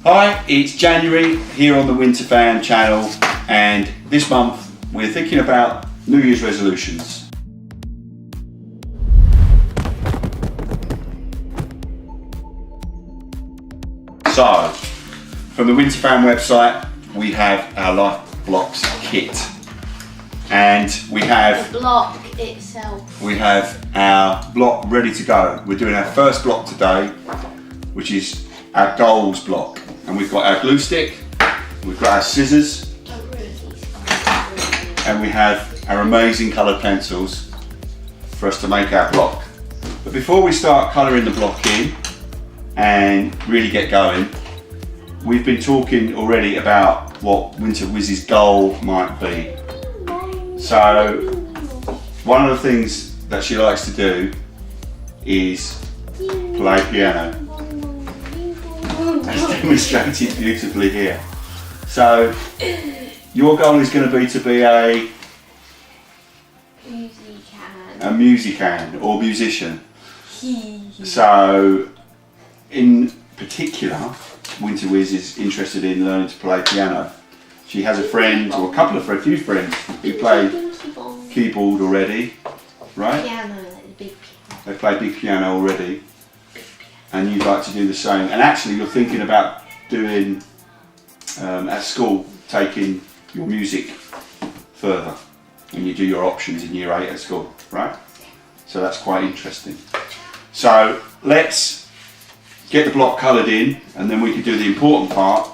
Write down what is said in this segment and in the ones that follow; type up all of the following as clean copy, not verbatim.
Hi, it's January here on the WinterFam channel, and this month we're thinking about New Year's resolutions. So, from the WinterFam website we have our LifeBlox kit, and we have the block itself. We have our block ready to go. We're doing our first block today, which is our goals block, and we've got our glue stick, we've got our scissors, and we have our amazing coloured pencils for us to make our block. But before we start colouring the block in and really get going, we've been talking already about what Winter Wiz's goal might be. So one of the things that she likes to do is play piano, as demonstrated beautifully here. So your goal is going to be a musician or musician. So in particular, Winter Wiz is interested in learning to play piano. She has a friend, or a few friends who play keyboard already, right? Piano, like the big piano. They play big piano already, and you'd like to do the same. And actually, you're thinking about doing at school, taking your music further when you do your options in year 8 at school, right? So that's quite interesting. So let's get the block coloured in, and then we can do the important part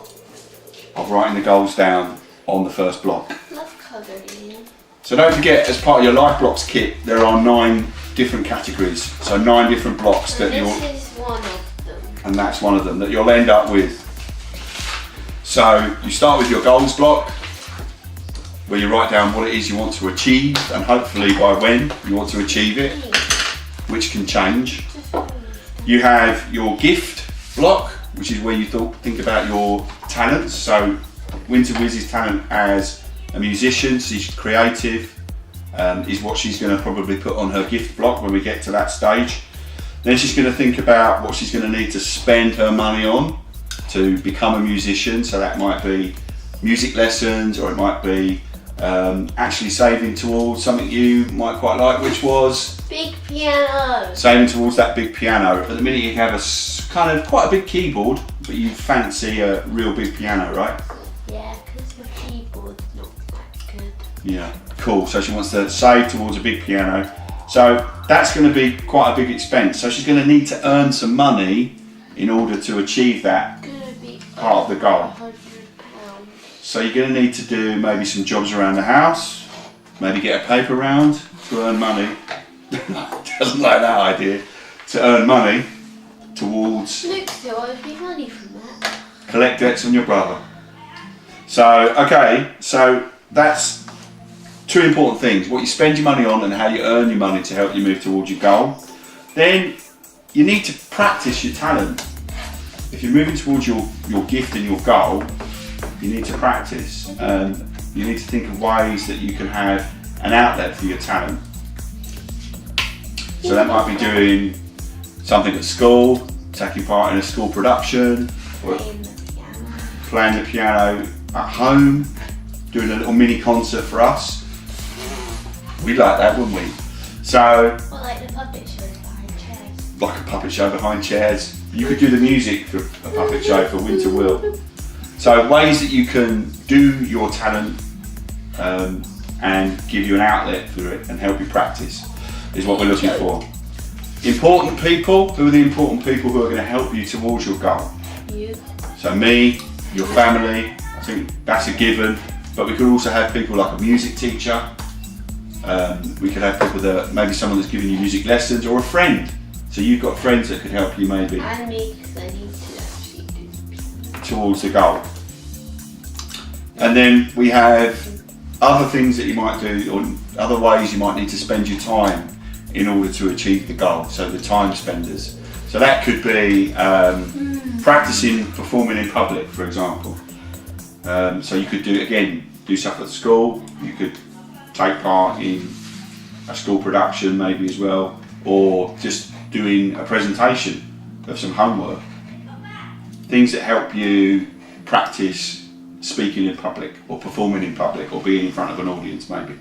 of writing the goals down on the first block. Love colouring. So don't forget, as part of your LifeBlox kit, there are 9 different categories. So 9 different blocks that This is one of them. and that's one of them that you'll end up with. So you start with your goals block, where you write down what it is you want to achieve, and hopefully by when you want to achieve it, which can change. You have your gift block, which is where you think about your talents. So Winter Wiz's talent as a musician, she's creative, is what she's going to probably put on her gift block when we get to that stage. Then she's going to think about what she's going to need to spend her money on to become a musician. So that might be music lessons, or it might be actually saving towards something you might quite like, which was Big piano. saving towards that big piano. At the minute you have a kind of quite a big keyboard, but you fancy a real big piano, right? Yeah, because the keyboard's not that good. Yeah, cool. So she wants to save towards a big piano. So that's going to be quite a big expense. So she's going to need to earn some money in order to achieve that It's gonna be part of the goal. £100. So you're going to need to do maybe some jobs around the house, maybe get a paper round to earn money. Doesn't like that idea. To earn money towards Look, still owes me money from that. collect debts on your brother. So, okay, so that's 2 important things: what you spend your money on and how you earn your money to help you move towards your goal. Then you need to practice your talent. If you're moving towards your gift and your goal, you need to practice. You need to think of ways that you can have an outlet for your talent. So that might be doing something at school, taking part in a school production, or Playing the piano. playing the piano at home, doing a little mini concert for us. We like that, wouldn't we? So, Or like the puppet show behind chairs. like a puppet show behind chairs. You could do the music for a puppet show for Winter Will. So ways that you can do your talent and give you an outlet for it and help you practice is what we're looking for. Important people. Who are the important people who are going to help you towards your goal? You. So me, your family, I think that's a given, but we could also have people like a music teacher. We could have people that, maybe someone that's giving you music lessons, or a friend. So you've got friends that could help you maybe And me, because I need to actually do the piano. towards the goal. And then we have other things that you might do, or other ways you might need to spend your time in order to achieve the goal. So the time spenders. So that could be practicing performing in public, for example. So you could do stuff at school. You could take part in a school production maybe as well, or just doing a presentation of some homework. things that help you practice speaking in public or performing in public or being in front of an audience maybe.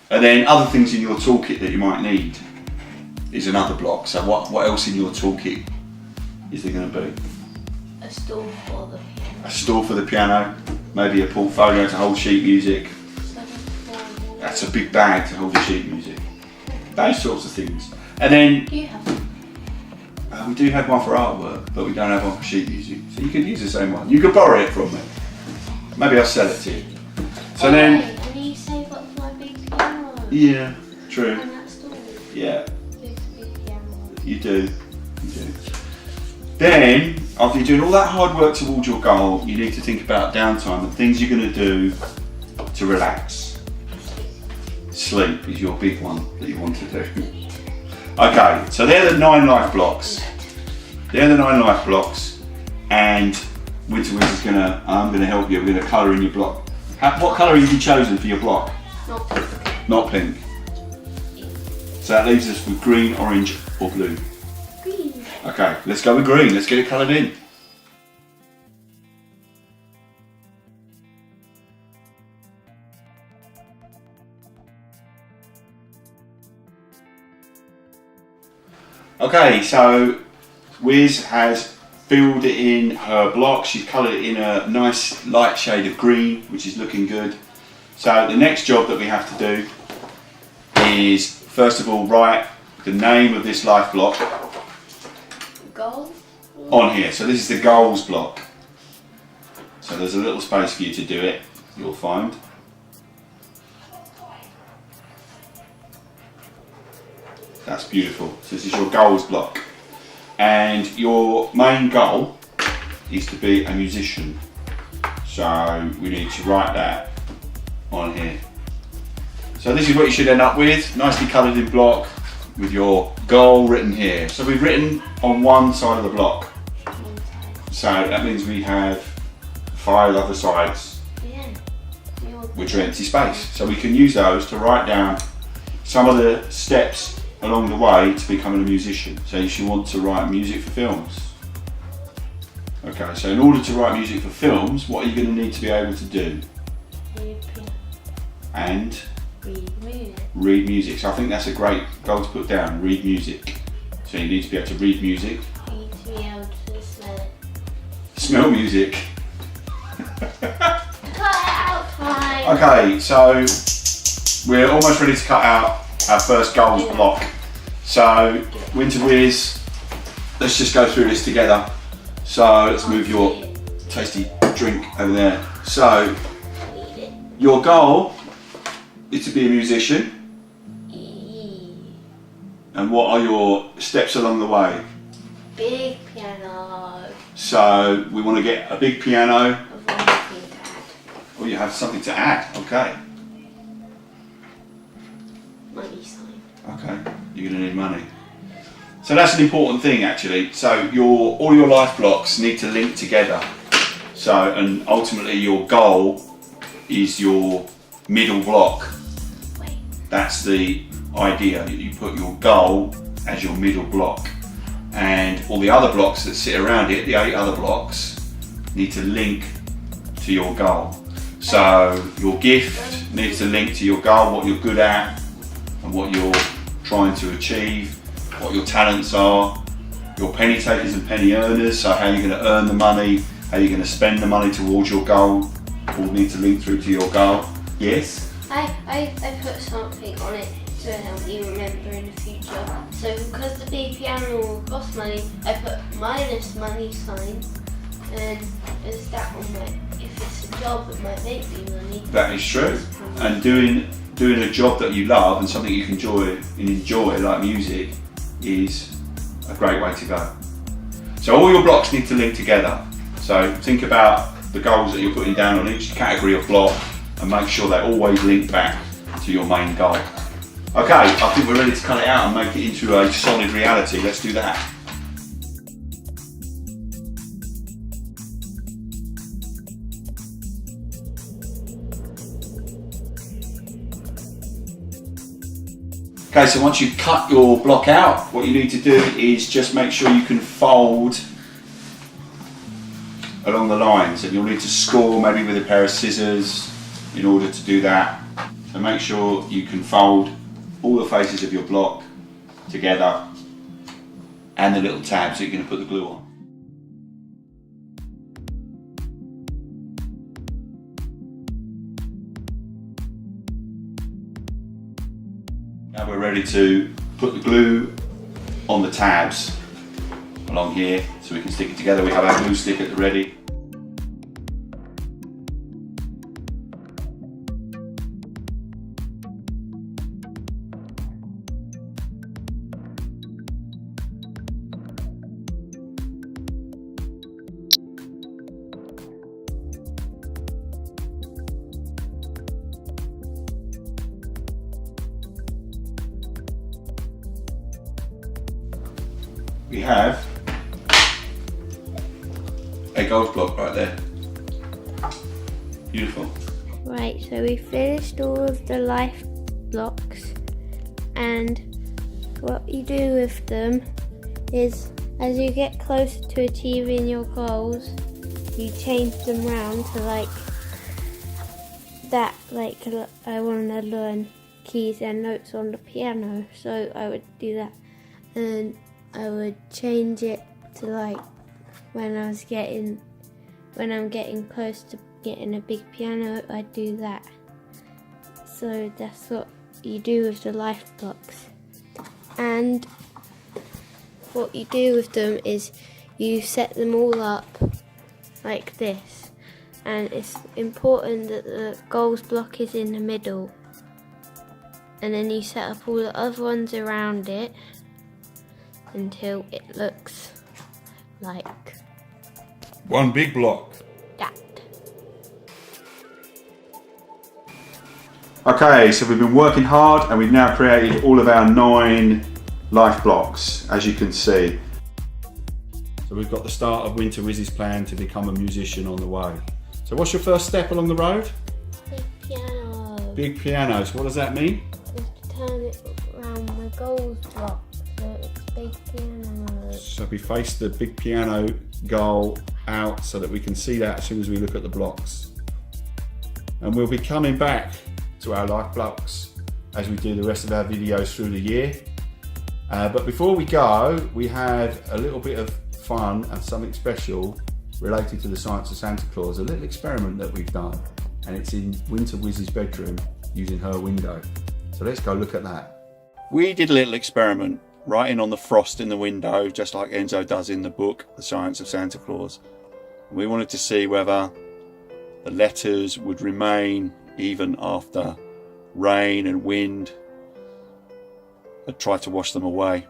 And then other things in your toolkit that you might need is another block. So what else in your toolkit is there going to be? A stool for the piano. A stool for the piano, maybe a portfolio to hold sheet music. That's a big bag to hold your sheet music. Those sorts of things. And then Do you have one? we do have one for artwork, but we don't have one for sheet music. So you could use the same one. You could borrow it from me. Maybe I'll sell it to you. So then, Wait, and you save up for my big piano. yeah, true. And that stool. Yeah, Big piano. you do. Then, after you're doing all that hard work towards your goal, you need to think about downtime and things you're going to do to relax. Sleep is your big one that you want to do. Okay, so they're the 9 life blocks. They're the 9 life blocks, and WinterFam is I'm gonna help you. We're gonna colour in your block. What colour have you chosen for your block? Not pink. Not pink. So that leaves us with green, orange, or blue. Green. Okay, let's go with green. Let's get it coloured in. Okay, so Wiz has filled it in her block. She's coloured it in a nice light shade of green, which is looking good. So the next job that we have to do is, first of all, write the name of this life block Gold. on here. So this is the goals block. So there's a little space for you to do it, you'll find. That's beautiful. So this is your goals block. And your main goal is to be a musician. So we need to write that on here. So this is what you should end up with, nicely coloured in block with your goal written here. So we've written on one side of the block. So that means we have 5 other sides Yeah. which are empty space. So we can use those to write down some of the steps along the way to becoming a musician. So if you want to write music for films. Okay, so in order to write music for films, what are you going to need to be able to do? And Read music. read music. So I think that's a great goal to put down, read music. So you need to be able to read music. You need to be able to smell it. Smell music. Cut it out, fine. Okay, so we're almost ready to cut out our first goals block. So, Winter Wiz, let's just go through this together. So, let's move your tasty drink over there. So, your goal is to be a musician. And what are your steps along the way? Big piano. So, we want to get a big piano. With one thing to add. Oh, you have something to add, okay. Money sign. Okay, you're going to need money. So that's an important thing actually. So all your life blocks need to link together. So, and ultimately your goal is your middle block. Wait. That's the idea. You put your goal as your middle block. And all the other blocks that sit around it, the 8 other blocks, need to link to your goal. So your gift needs to link to your goal, what you're good at, and what you're trying to achieve, what your talents are, your penny takers and penny earners, so how you're going to earn the money, how you're going to spend the money towards your goal, all need to link through to your goal. Yes? I put something on it to help you remember in the future. So because the big piano will cost money, I put minus money sign, and as that one might, if it's a job, it might make me money. That is true. And doing a job that you love and something you can enjoy like music is a great way to go. So all your blocks need to link together. So think about the goals that you're putting down on each category of block and make sure they always link back to your main goal. Okay, I think we're ready to cut it out and make it into a solid reality. Let's do that. Okay, so once you've cut your block out, what you need to do is just make sure you can fold along the lines, and you'll need to score maybe with a pair of scissors in order to do that. So make sure you can fold all the faces of your block together and the little tabs that you're going to put the glue on. Now we're ready to put the glue on the tabs along here so we can stick it together. We have our glue stick at the ready. We have a gold block right there. Beautiful. Right, so we finished all of the LifeBlox, and what you do with them is, as you get closer to achieving your goals, you change them round to like that, like I want to learn keys and notes on the piano, so I would do that, and I would change it to like when I'm getting close to getting a big piano, I do that. So that's what you do with the LifeBlox. And what you do with them is you set them all up like this, and it's important that the goals block is in the middle, and then you set up all the other ones around it until it looks like one big block. that. Okay, so we've been working hard and we've now created all of our 9 life blocks, as you can see. So we've got the start of Winter Wizzy's plan to become a musician on the way. So what's your first step along the road? Big piano. Big piano. So what does that mean? I have to turn it around my goals block so it's big piano. So we face the big piano goal out so that we can see that as soon as we look at the blocks. And we'll be coming back to our life blocks as we do the rest of our videos through the year. But before we go, we had a little bit of fun and something special related to the science of Santa Claus, a little experiment that we've done, and it's in Winter Wizzy's bedroom using her window. So let's go look at that. We did a little experiment writing on the frost in the window, just like Enzo does in the book, The Science of Santa Claus. We wanted to see whether the letters would remain even after rain and wind had tried to wash them away.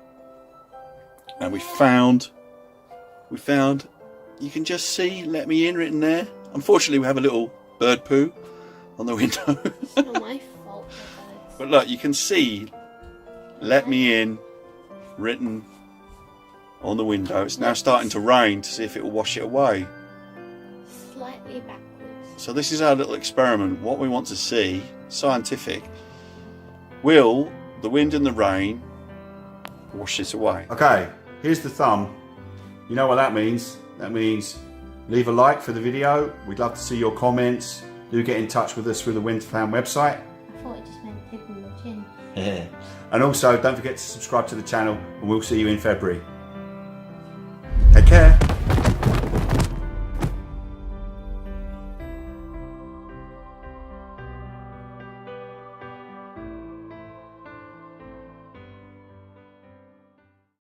And we found, you can just see "Let Me In" written there. Unfortunately, we have a little bird poo on the window. It's not my fault. But look, you can see "Let Me In" written on the window. It's now starting to rain to see if it will wash it away. Slightly backwards. So this is our little experiment. What we want to see, scientific, will the wind and the rain wash it away? Okay, here's the thumb. You know what that means? That means leave a like for the video. We'd love to see your comments. Do get in touch with us through the WinterFam website. I thought it just meant people looking. And also, don't forget to subscribe to the channel, and we'll see you in February.